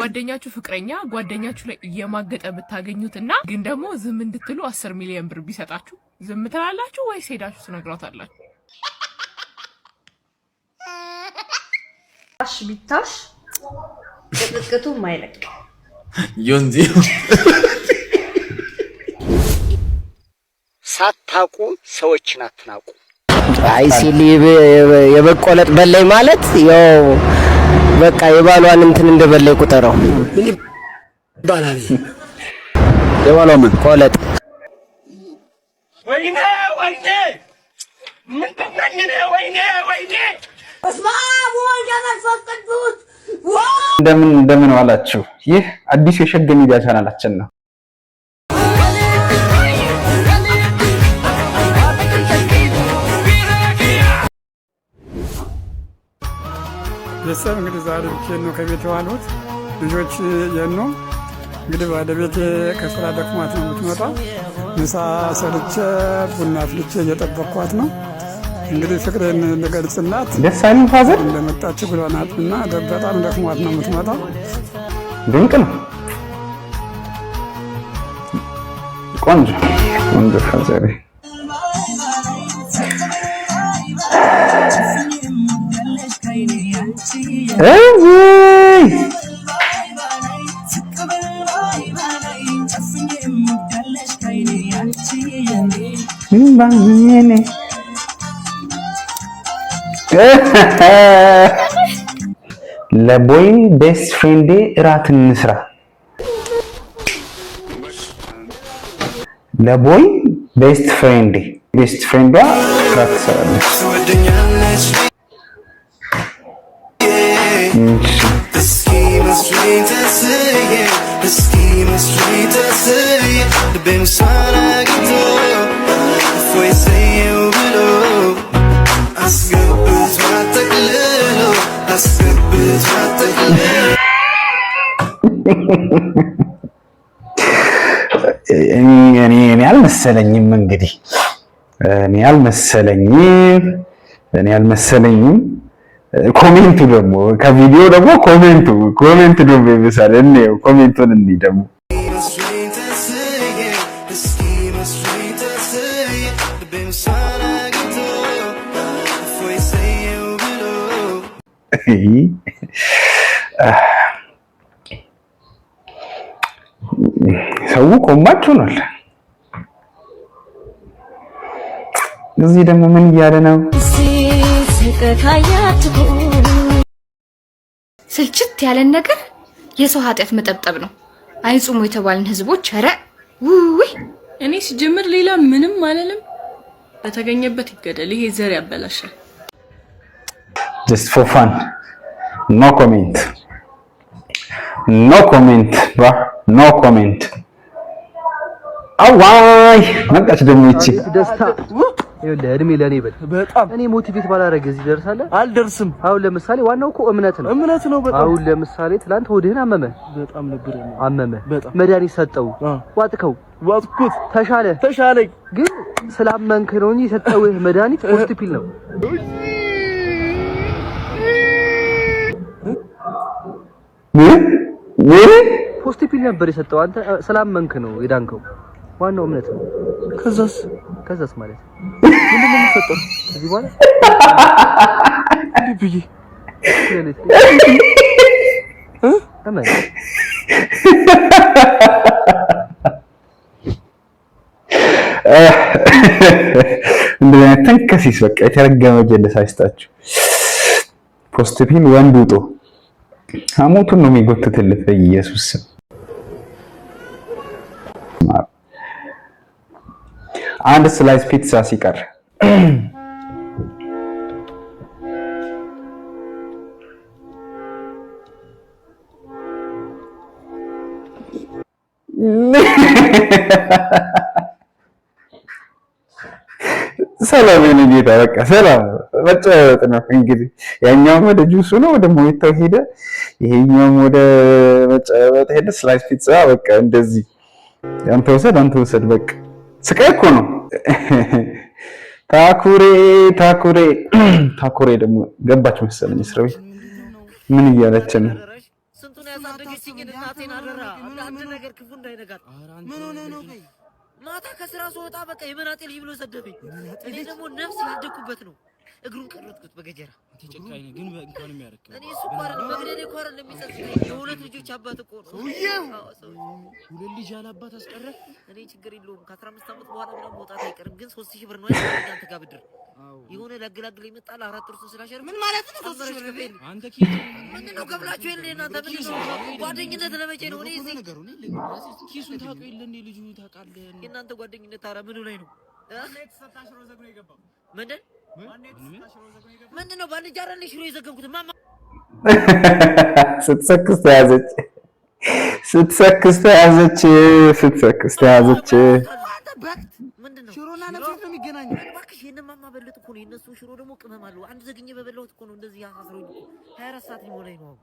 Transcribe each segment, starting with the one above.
ጓደኛችሁ ፍቅረኛ ጓደኛችሁ ላይ እየማገጠ ብታገኙትና ግን ደግሞ ዝም እንድትሉ 10 ሚሊዮን ብር ቢሰጣችሁ ዝም ትላላችሁ ወይስ ሄዳችሁ ትነግራታላችሁ? አሽ ቢታሽ ቅጥቅጡ ማይለቅ ዮንዚ ሳታቁ ሰዎችን አትናቁ። አይ ሲሊ የበቆለጥ በላይ ማለት ያው በቃ የባሏን እንትን እንደበላይ ቁጠረው። ምን ይባላል? የባሏ ምን ቆለጥ ወይኔ ወይኔ ምን ተናኘነ ወይኔ ወይኔ እንደምን ዋላችሁ? ይህ አዲስ የሸገ ሚዲያ ቻናላችን ነው። ቤተሰብ እንግዲህ ዛሬ ብቻዬን ነው ከቤት የዋልሁት። ልጆች የሉ። እንግዲህ ባለቤቴ ከስራ ደክሟት ነው የምትመጣው። ምሳ ሰርቼ ቡና አፍልቼ እየጠበቅኳት ነው። እንግዲህ ፍቅሬን ልገልጽላት ደስ አይልም ፋዘር እንደመጣች ብሎናልና በጣም ደክሟት ነው የምትመጣው። ድንቅ ነው። ቆንጆ ፋዘር ለቦይ ቤስት ፍሬንዴ እራት እንስራ። ለቦይ ቤስት ፍሬንዷ እራት ትሰራለች። እኔ አልመሰለኝም እንግዲህ እኔ አልመሰለኝም። ኮሜንቱ ደግሞ ከቪዲዮ ደግሞ ኮሜንቱ ደግሞ ይብሳል። እንየው ኮሜንቱን እንይ ደግሞ ሰው ቆማች ሆኗል። እዚህ ደግሞ ምን እያለ ነው? ስልችት ያለን ነገር የሰው ኃጢአት መጠብጠብ ነው። አይጹሙ የተባልን ህዝቦች ኧረ ውይ እኔ ሲጀምር ሌላ ምንም አልልም። በተገኘበት ይገደል። ይሄ ዘር ያበላሻል። just for fun no comment አዋይ መጣች ደግሞ እቺ ደስታ ይኸውልህ እድሜ ለኔ በል በጣም እኔ ሞቲቬት ባላረግ እዚህ ደርሳለህ አልደርስም። አሁን ለምሳሌ ዋናው እኮ እምነት ነው በጣም አሁን ለምሳሌ ትላንት ሆድህን አመመ በጣም ነበር አመመ መድኃኒት ሰጠው ዋጥኩት ተሻለኝ ግን ስላመንክ ነው እንጂ የሰጠውህ መድኃኒት ሆስፒታል ነው። ሆስፒታል ነበር የሰጠው አንተ ስላመንክ ነው የዳንከው። ዋናው እምነት ነው። ከዛስ ማለት ምንድነው የሚፈጠረው? እዚህ በኋላ ቢቢ አማን እንደኛ ተንከሲስ በቃ የተረገመ ጀለስ አይስጣችሁ። ፖስቲፒን ወንድ ውጦ አሞቱን ነው የሚጎትትልት በኢየሱስ ስም። አንድ ስላይስ ፒትሳ ሲቀር ሰላም የኔ ጌታ በቃ ሰላም መጨረጥ ነው እንግዲህ። ያኛው ወደ ጁሱ ነው ወደ ሞይታው ሄደ፣ ይሄኛው ወደ መጨረጥ ሄደ። ስላይስ ፒትሳ በቃ እንደዚህ አንተ ወሰድ በቃ ስቃይ እኮ ነው። ታኩሬ ደግሞ ገባች መሰለኝ እስር ቤት ምን እያለች ነው? ያሳደገችኝ እናቴን አደራ አንድ ነገር ክፉ እንዳይነጋት። ምን ሆነ ነው? ማታ ከስራ ስወጣ በቃ የመናጤ ልጅ ብሎ ሰደበኝ። እኔ ደግሞ ነፍስ ያደኩበት ነው። እግሩን ቀረጥኩት በገጀራ። ተጨካኝ ግን እንኳን የሚያረክ እኔ እሱ ቋረጥ በግዴ ቋረጥ ለሚጸጽተኝ የሁለት ልጆች አባት እኮ ነው። ሁለት ልጅ ያለ አባት አስቀረ። እኔ ችግር የለውም ከ15 ዓመት በኋላ ምናምን መውጣት አይቀርም። ግን 3000 ብር ነው አይደል? አንተ ጋር ብድር የሆነ ላግላግል ይመጣል 4 ጥርሱ ስላሸር ምን ማለት ነው? 3000 ብር አንተ ኪስ ምንድን ነው ገብላችሁ የለ እናንተ ምንድን ነው ጓደኝነት ለመቼ ነው? እኔ እዚህ ኪሱን ታውቀው የለ እንዴ ልጁ ታውቃለህ? የእናንተ ጓደኝነት ታራ ምኑ ላይ ነው? ምንድን ነው ባንድ ጃራ ላይ ሽሮ የዘገንኩት ማማ ስትሰክስ ተያዘች ምንድነው ሽሮና ነፍስ ነው የሚገናኘው? እባክሽ የነማማ በለጥ እኮ ነው። የነሱ ሽሮ ደግሞ ቅመም አለው። አንድ ዘግኜ በበላሁት እኮ ነው እንደዚህ ያሳስረኝ እኮ 24 ሰዓት ሊሞላኝ ነው።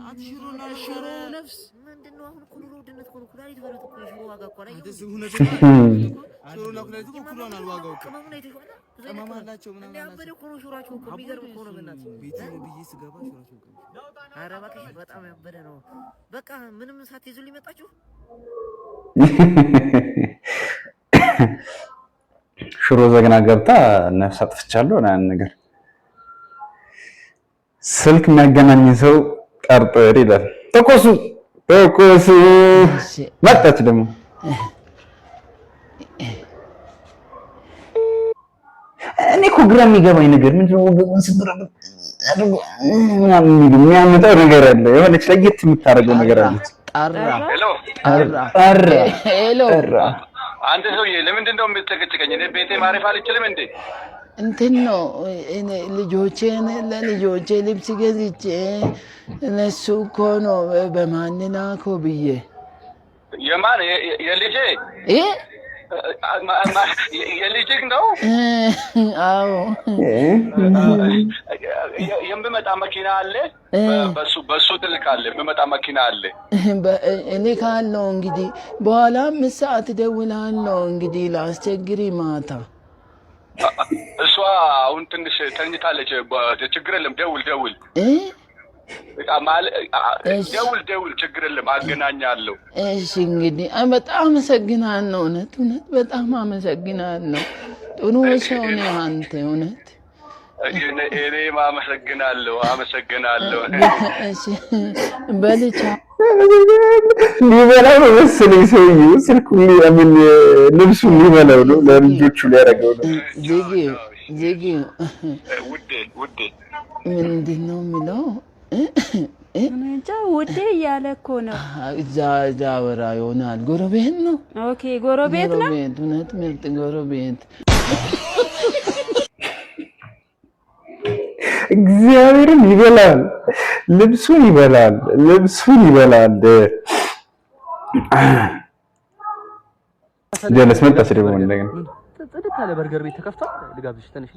አንተ ሽሮና ሽሮ ነፍስ ምንድነው? አሁን እኮ ኑሮ ውድነት እኮ ነው። ኩላሊት በለጥ እኮ ሽሮ ዋጋ እኮ ላይ ሽሮና ኩላሊት እኮ ኩሏን አልዋጋው ቅመሙ ነው የተሻለ ቅመም አላቸው ምናምን ያበደ እኮ ነው። ሽሮአቸው እኮ የሚገርም እኮ ነው። በእናትህ ቤት ብዬ ስገባ ሽሮአቸው እኮ ኧረ እባክሽ በጣም ያበደ ነው። በቃ ምንም ሳትይዙልኝ መጣችሁ። ሽሮ ዘግና ገብታ ነፍስ አጥፍቻለሁ እና ነገር ስልክ የሚያገናኝ ሰው ጠርጥር ይላል። ተቆሱ መጣች ደግሞ እኔ እኮ ግራ የሚገባኝ ነገር ምንድነው? ወገቡን ስትረብ ምናምን የሚያመጣው ነገር አለ። የሆነች ለየት የምታደርገው ነገር አለች። ሄሎ አንተ ሰውዬ ለምንድን ነው የምትጨቀጭቀኝ? እኔ ቤቴ ማረፍ አልችልም እንዴ? እንትን ነው ልጆቼን ለልጆቼ ልብስ ገዝቼ እነሱ እኮ ነው በማንና እኮ ብዬ የማን የልጄ የልጅህ ነው? አዎ የምመጣ መኪና አለ። በሱ ትልካለህ። የምመጣ መኪና አለ። እኔ ካለው እንግዲህ በኋላ 5 ሰዓት እደውልሃለሁ። እንግዲህ ላስቸግሪ ማታ እሷ አሁን ትንሽ ተኝታለች። ችግር የለም ደውል ደውል ችግር የለም አገናኛለሁ። እሺ እንግዲህ በጣም አመሰግናለሁ። እውነት በጣም አመሰግናለሁ። ጥሩ ሰው ነህ አንተ እውነት። እኔም አመሰግናለሁ። እሺ በልቻ ሊበላው ነው መሰለኝ ሰውዬው። ስልኩ ምን ልብሱ ሊበላው ነው፣ ለልጆቹ ሊያደርገው ነው። ዜጊ ውዴ ምንድን ነው የሚለው? እንጃ ውዴ እያለ እኮ ነው። እዛ ወራ ይሆናል። ጎረቤት ነው። ኦኬ ጎረቤት ነው። እውነት ምርጥ ጎረቤት። እግዚአብሔርን ይበላል፣ ልብሱን ይበላል። ጀለስ መጣች ደግሞ እንደገና ጽድት ያለ በርገር ቤት ተከፍቷል። ልጋብዝሽ ትንሽ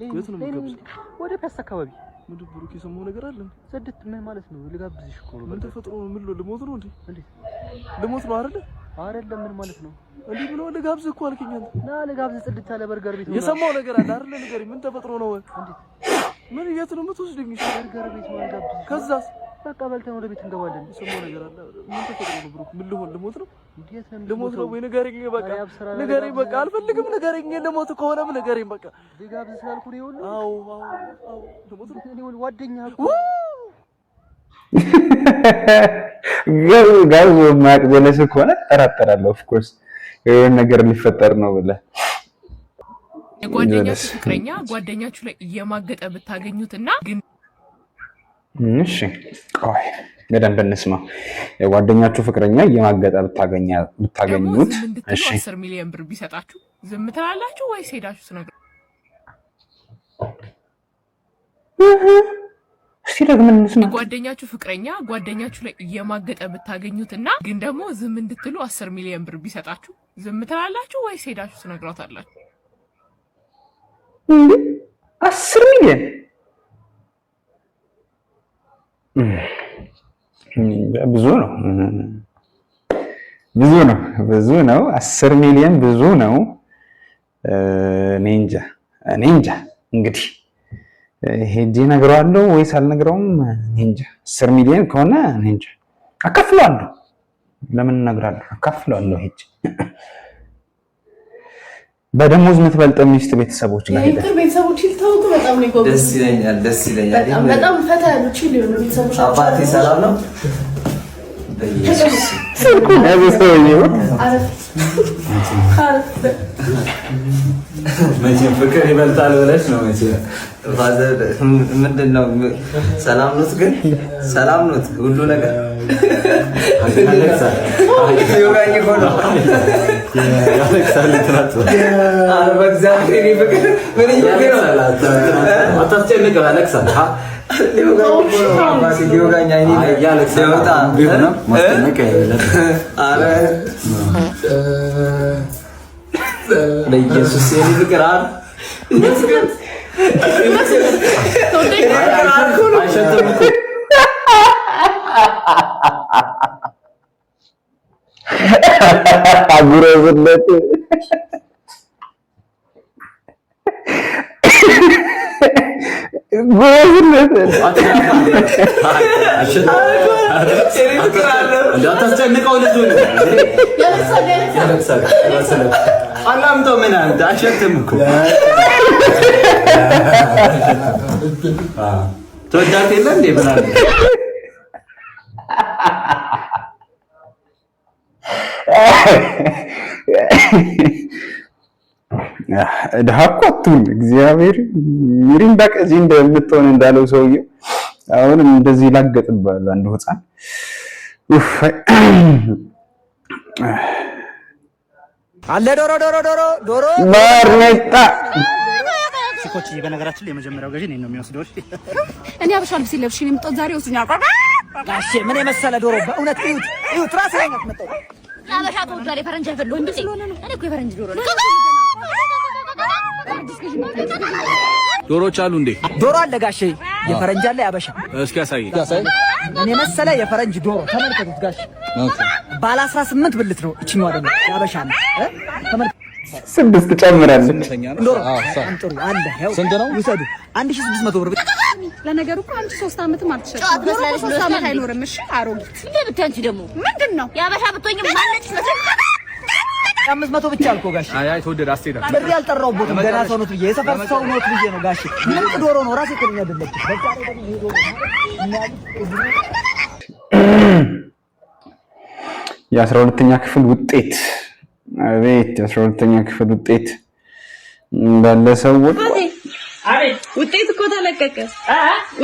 ወደ ፒያሳ አካባቢ ምንድን ብሩክ የሰማው ነገር አለ? ጽድት ምን ማለት ነው? ልጋብዝሽ እኮ ነው። ምን ተፈጥሮ ነው? ምን ልሞት ነው እንዴ? ልሞት ነው አይደለ? አይደለም ምን ማለት ነው? እንዴ ብሎ ልጋብዝህ እኮ አልከኝ አንተ። ና ልጋብዝህ ጽድት ያለ በርገር ቤት ነው። የሰማው ነገር አለ አይደለ? ንገረኝ፣ ምን ተፈጥሮ ነው? ምን የት ነው የምትወስደኝ? በርገር ቤት ነው ልጋብዝሽ። ከዛስ በቃ በልተን ወደ ቤት እንገባለን። የሰማው ነገር አለ። ምን ተፈጥሮ ነው ብሩክ? ምን ልሆን ልሞት ነው? ልሞት ነው ወይ? ንገረኝ በቃ ንገረኝ በቃ። አልፈልግም ንገረኝ። ልሞት ከሆነም ንገረኝ በቃ። ልጋብዝህ ስላልኩ ነው ይሁን። አዎ ልሞት ነው። እኔ ጓደኛህ እኮ ጋዝ ማቅ ጀለስ ከሆነ እጠራጠራለሁ። ኦፍ ኮርስ የሆነ ነገር ሊፈጠር ነው ብለህ የጓደኛችሁ ፍቅረኛ ጓደኛችሁ ላይ እየማገጠ ብታገኙትና ግን እሺ ቆይ በደንብ እንስማ። የጓደኛችሁ ፍቅረኛ እየማገጠ ብታገኙት እሺ 10 ሚሊዮን ብር ቢሰጣችሁ ዝም ትላላችሁ ወይስ ሄዳችሁ ትነግሩ? እስቲ ደግሞ እንስማ። የጓደኛችሁ ፍቅረኛ ጓደኛችሁ ላይ እየማገጠ ብታገኙትና ግን ደግሞ ዝም እንድትሉ 10 ሚሊዮን ብር ቢሰጣችሁ ዝም ትላላችሁ ወይስ ሄዳችሁ ትነግሯታላችሁ? 10 ሚሊዮን ብዙ ነው። 10 ሚሊዮን ብዙ ነው። እኔ እንጃ እንግዲህ ሄጄ እነግረዋለሁ ወይስ አልነግረውም? እኔ እንጃ 10 ሚሊዮን ከሆነ እኔ እንጃ አካፍላለሁ። ለምን እነግራለሁ? አካፍላለሁ። ሄጅ በደሞዝ የምትበልጥ ሚስት ቤተሰቦች ጋር ሄደ ቤተሰቦች ይልታውቁ በጣም ነው ይጎበዝ። ደስ ይለኛል። በጣም ፈታ ያሉት ይሉ ቤተሰቦች አባቴ ሰላም ነው። ስልኩ ነው መቼም ፍቅር ይበልጣል ብለሽ ነው መቼም ፋዘር ምንድነው ሰላም ነው ግን ሰላም ነው ሁሉ ነገር ይወጋኝ ሆኖ ያለክሳል ትራት በእግዚአብሔር ፍቅር ምን ይገርማል አታስጨንቅ ያለክሳል ይወጋኝ አይኔ ያለክሳል በጣም ቢሆንም ማስጨነቅ አይደለም አረ ለኢየሱስ ፍቅር አለ አጉረዝነት እንዳታስጨንቀው ልጁን ያለቅሳል አላምጠው ምን አንተ አሸተም እኮ ተወዳት የለ እንዴ ብላል ደሃቆቱን እግዚአብሔር ሚሪንዳ ከዚህ እንደምትሆን እንዳለው ሰውዬ አሁን እንደዚህ ላገጥባል አንዱ ህፃን አለ ዶሮ ባርኔጣ ሲኮች በነገራችን ላይ የመጀመሪያው ገዢ ነው የሚወስደው። እኔ አበሻ ልብስ ለብሽ ነው የምጠው ዛሬ ወስኛል። ጋሼ ምን የመሰለ ዶሮ በእውነት እዩት ራስ ላይ ነው የምጠው። አበሻ ተወዳለ ፈረንጅ አይፈልው እንዴ? እኔ እኮ የፈረንጅ ዶሮ ነው። ዶሮች አሉ እንዴ? ዶሮ አለ ጋሼ፣ የፈረንጅ አለ ያበሻ። እስኪ ያሳይ። እኔ መሰለ የፈረንጅ ዶሮ ተመልከቱት ጋሼ። ባለ 18 ብልት ነው እቺኛው ደግሞ ያበሻ ነው። ተመልከቱ 6 ጨምራለች ዶሮ አንጥሩ አለ። ያው ስንት ነው? ይሰዱ 1600 ብር። ለነገሩ እኮ አንቺ 3 አመትም አልተሸጥም። ዶሮ 3 አመት አይኖርም። እሺ አሮጊት ለብቻ አንቺ ደግሞ ምንድነው ያበሻ ብትሆኚ ማለች 500 ብቻ አልኮ ጋሼ። አይ ተወደደ አስተዳ ብር ያልጠራውበትም ገና ሰው ነው ብዬ የሰፈር ሰው ነው ብዬ ነው ጋሼ። ምን ዶሮ ነው ራሴ ከኛ አይደለም። የ12ኛ ክፍል ውጤት አቤት የ12ኛ ክፍል ውጤት እንዳለ ሰዎች አቤት ውጤት እኮ ተለቀቀ።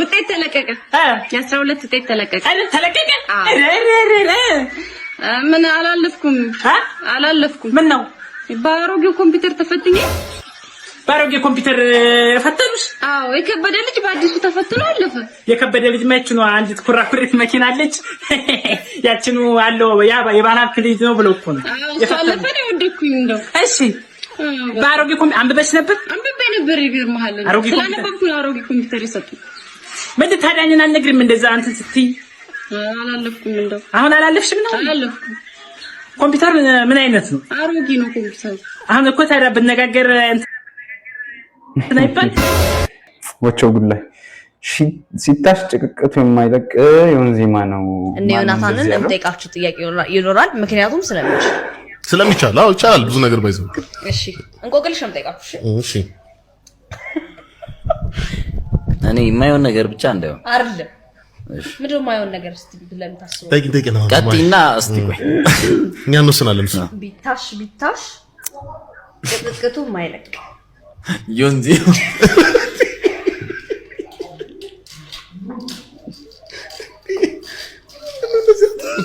ውጤት ተለቀቀ። የ12 ውጤት ተለቀቀ። ተለቀቀ። ምን አላለፍኩም። ምን ነው ባሮጌው ኮምፒውተር ተፈትኜ ባሮጌ ኮምፒውተር ፈተኑሽ? አዎ የከበደ ልጅ በአዲሱ ተፈትኖ አለፈ። የከበደ ልጅ መች ነው? አንዲት ኩራኩሬት መኪና አለች ያችኑ አለው ያ የባናት ልጅ ነው ብለው እኮ ነው የፈተኑ። ነው ወደኩኝ እንደው እሺ ባሮጌ ኮምፒውተር አንብበሽ ነበር? አንብቤ ነበር። ይገርምሃል ስለነበርኩ አሮጌ ኮምፒውተር ይሰጡ። ምን ታዳኝና አልነግርም እንደዛ አንተ ስትይ አላለፍኩም። እንደው አሁን አላለፍሽም ነው? አላለፍኩም። ኮምፒውተር ምን አይነት ነው? አሮጌ ነው ኮምፒውተር። አሁን እኮ ታዲያ ብነጋገር ስናይፐር ወቸው ጉላይ ሲታሽ ጭቅቅቱ የማይለቅ የሆነ ዜማ ነው። እኔ ዮናታንን እንጠይቃችሁ ጥያቄ ይኖራል። ምክንያቱም ስለሚቻል አዎ ይቻላል ብዙ ነገር ባይዘው። እሺ እንቆቅልሽ ነው እንጠይቃችሁ። እሺ እኔ የማይሆን ነገር ብቻ እንደው አይደለም። ምንድነው የማይሆን ነገር እስቲ ብለን ታስበው። ጠይቅ ነው ቀጥይና እስቲ ቆይ እኛ እንወስናለን። ቢታሽ ጭቅቅቱ የማይለቅ ዮንዚ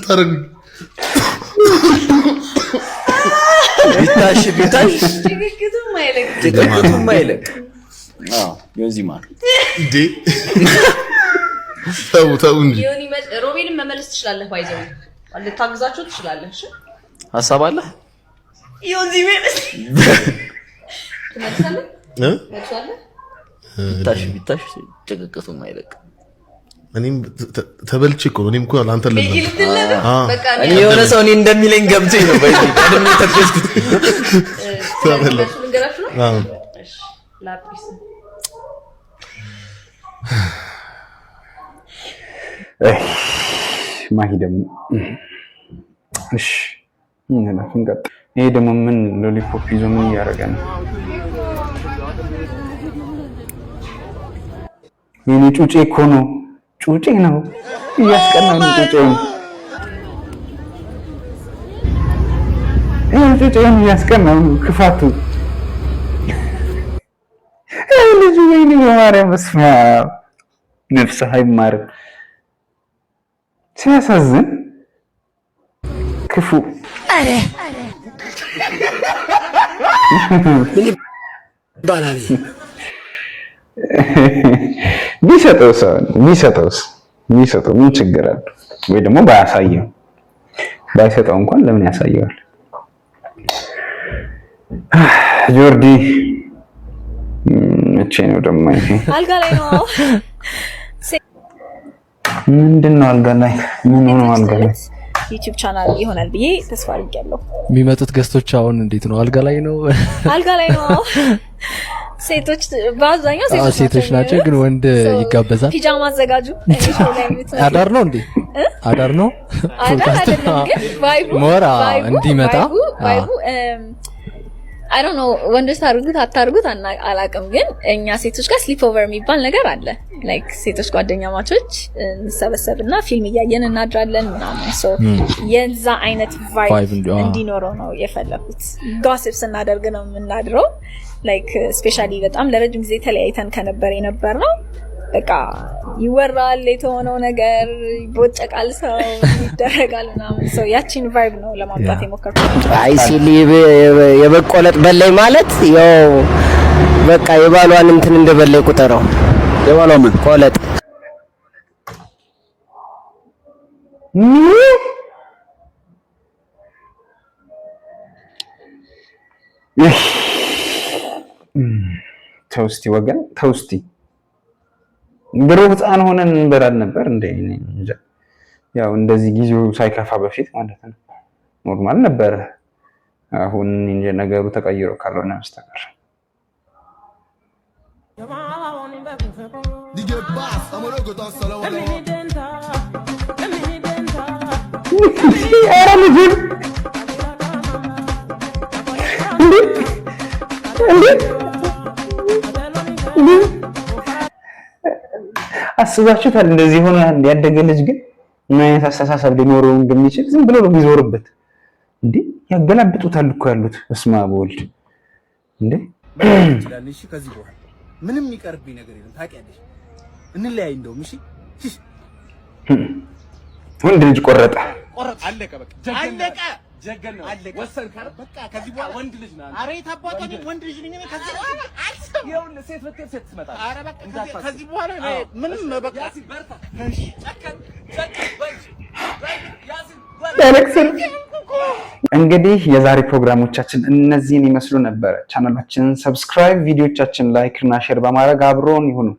ታረግ ቢታሽ ጭቅቅቱ የማይለቅ አዎ ዮንዚ ማለት እንዴ ታው እንጂ ዮኒ ሮቤልን መመለስ ትችላለህ። ባይዘው ልታግዛችሁ ትችላለህ። እሺ ሐሳብ አለ ዮንዚ ማለት ትመልሳለህ? ቢታሽ ጭቅቅቱ የማይለቅ እኔም ተበልቼ እኮ ነው። እኔም እኮ አንተ እኔ የሆነ ሰው እኔ እንደሚለኝ ገብቶኝ ነው። በዚህ ቀደም ተፈስኩት ተበላሽ ልንገራችሁ ነው። አዎ እሺ ላጲስ ማሂ ደግሞ እሺ ምን እንቀጥ ይሄ ደግሞ ምን ሎሊፖፕ ይዞ ምን እያደረገ ነው? የኔ ጩጬ እኮ ነው ጩጬ ነው እያስቀናው ነው ጩጬ ነው ጩጬ ነው እያስቀናው ነው ክፋቱ ልጅ ወይኔ ማርያም መስማ ነፍስ አይማር ሲያሳዝን ክፉ አረ ባላሊ ቢሰጠውስ ምን ችግር አለ? ወይ ደግሞ ባይሰጠው እንኳን ለምን ያሳየዋል? ጆርዲ እቺ ነው ደግሞ ይሄ አልጋ ላይ ነው። ምንድነው አልጋ ላይ? ምን ነው አልጋ ላይ? ዩቲዩብ ቻናል ይሆናል ብዬ ተስፋ አድርጌያለሁ። የሚመጡት ገስቶች አሁን እንዴት ነው? አልጋ ላይ ነው። አልጋ ላይ ነው። ሴቶች በአብዛኛው ሴቶች ናቸው፣ ግን ወንድ ይጋበዛል። ፒጃማ አዘጋጁ። አዳር ነው እንዴ? አዳር ነው አይደለም፣ ግን ቫይቡ እንዲመጣ ቫይቡ I don't know ወንዶች አታርጉት አላውቅም፣ ግን እኛ ሴቶች ጋር ስሊፕ ኦቨር የሚባል ነገር አለ። ላይክ ሴቶች ጓደኛ ማቾች እንሰበሰብና ፊልም እያየን እናድራለን ምናምን። ሶ የዛ አይነት ቫይብ እንዲኖረው ነው የፈለኩት። ጋሲፕ ስናደርግ ነው የምናድረው። ላይክ ስፔሻሊ በጣም ለረጅም ጊዜ ተለያይተን የነበር ነው። በቃ ይወራል የተሆነው ነገር ይቦጨቃል፣ ሰው ይደረጋል ምናምን። ሰው ያቺን ቫይብ ነው ለማምጣት የሞከርኩት። አይ ሲሊ የበቆለጥ በላይ ማለት ያው በቃ የባሏን እንትን እንደበላይ ቁጠረው። የባሏ ምን ቆለጥ ተውስቲ ወገን ተውስቲ ድሮ ህፃን ሆነን እንበላል ነበር እንዴ? እንጃ ያው እንደዚህ ጊዜው ሳይከፋ በፊት ማለት ነው ኖርማል ነበር። አሁን እንጂ ነገሩ ተቀይሮ ካልሆነ በስተቀር አስባችሁታል? እንደዚህ ሆነ ያደገ ልጅ ግን ምን አይነት አስተሳሰብ ሊኖረው እንደሚችል ዝም ብሎ ነው የሚዞርበት እንዴ? ያገላብጡታል እኮ ያሉት። በስመ አብ ወልድ እንዴ ይችላል። እሺ ከዚህ በኋላ ምንም ይቀርብኝ ነገር የለም ታውቂያለሽ። እንለያይ እንደውም እሺ። ወንድ ልጅ ቆረጠ አለቀ በቃ አለቀ። ጀገን ነው ወሰን ካረ በቃ ከዚህ በኋላ ወንድ ልጅ ነው። አረ የታባቷ ወንድ ልጅ ነኝ ከዚህ በኋላ አልሰማም። ይኸውልህ ሴት በትር ሴት ትመጣለች። አረ በቃ ከዚህ በኋላ ምንም በቃ በርታ። እሺ ጨከን እንግዲህ የዛሬ ፕሮግራሞቻችን እነዚህን ይመስሉ ነበር። ቻናላችንን ሰብስክራይብ፣ ቪዲዮቻችን ላይክ እና ሼር በማድረግ አብሮን ይሁኑ።